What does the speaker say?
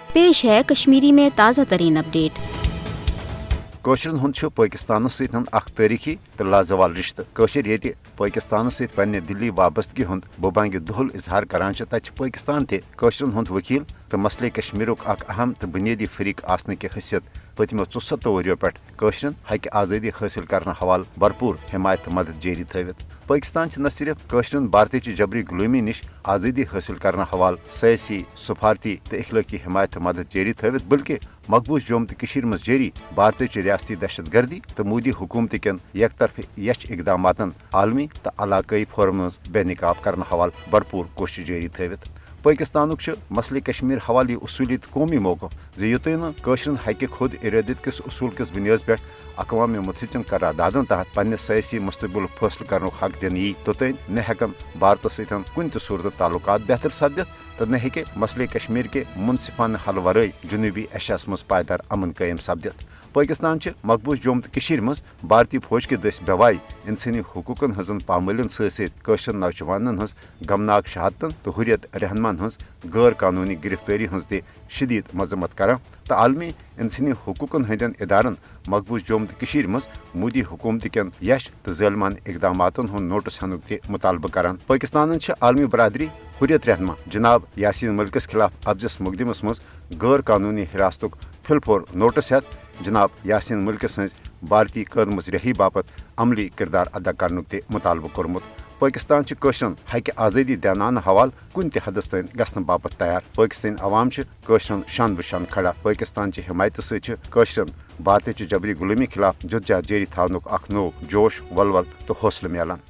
पेश है कश्मीरी में ताज़ा तरीन अपडेट। कौशरन हुंद पाकिस्तान सतन तारीखी तो लाजवाल रिश्त कौशर ये पाकिस्तान सत पन्ने दिल्ली वाबस्तगी हुंद बोबांग दुहुल इजहार करान तत पाकिस्तान ते कौशरन हुंद वकील तो मसले कश्मीरुक अहम तो बुनियादी फरीक आसने की हैसियत पतमो 64 वरियो पे कौशरन हक आज़ादी हासिल करने हवाल भरपूर हिमायत मदद जारी थवित पाकिस्तान न सिर्फ कौशरन भारत जबरी गुलामी निश आज़ादी हासिल करने हवाल सियासी सफारती तो अखलाकी हिमायत मदद जारी थवित बल्कि मकबूज जोम तो मज जारी भारत रियासती दहशत गर्दी तो मोदी हुकूमत कन एक तरफ यश इकदाम आलमी तो इलाकई फोरम बेनकाब करने हवाल भरपूर कोशिश जारी थवित पाकिस्तान मसले कश्मीर हवाले उसूली तो कौमी मौक़ युतः नौशरन हक खुद इरादत किस उसूल किस बुनियाद पे अक़वाम मुत्तहिदन करारदादन तहत पन्ने सियासी मुस्तकबिल फैसले करने हक दिन यी तोतन न हेकन भारत सतन कुन सूरत ताल्लुकात बेहतर सपदित तो न हेके मसले कश्मीर के मुनसिफाना हल वराई जुनूबी एशियास मज पायदार अमन कायम सपदित पाकिस्तान मकबूज जोम तो मज भारतीय फौज के दस बेवाई इंसानी हकूकन हजन पामलन सशर नौजवान हज गमनाक शहादतन तो हुरियत रहनुमान हज गैर कानूनी गिरफ्तारी हज ते शदीद मजम्मत कर तो आलमी इंसानी हकूकन हंदन इदारन मकबूज जोम तो मज मोदी हुकूमत कन यश तो ज़ालिमान इकदाम हंद नोटिस हनुक ते मुतालबा कर पाकिस्तान आलमी बरादरी हुरियत रहनमा जनाब यासीन मलिकस खिलाफ अफजस मुकदमस मज गैर कानूनी हिरासतुक फिलफोर नोटिस हेत जनाब यासीन मलिकस हज भारतीय कदम रही बापत अमली किरदार अदा करनुक ते मुतालबा कोरमुत पाकिस्तान कौशरन हक आज़ादी देनान हवाल कुन हदस तन गसन बापत तैयार पाकिस्तान अवाम कौशरन शान बशान खड़ा पाकिस्तान हिमायत सौशरन भारत जबरी गुलामी खिलाफ जदोजहद जारी थानुक नो जोश वलवल तो हौसला मिलान।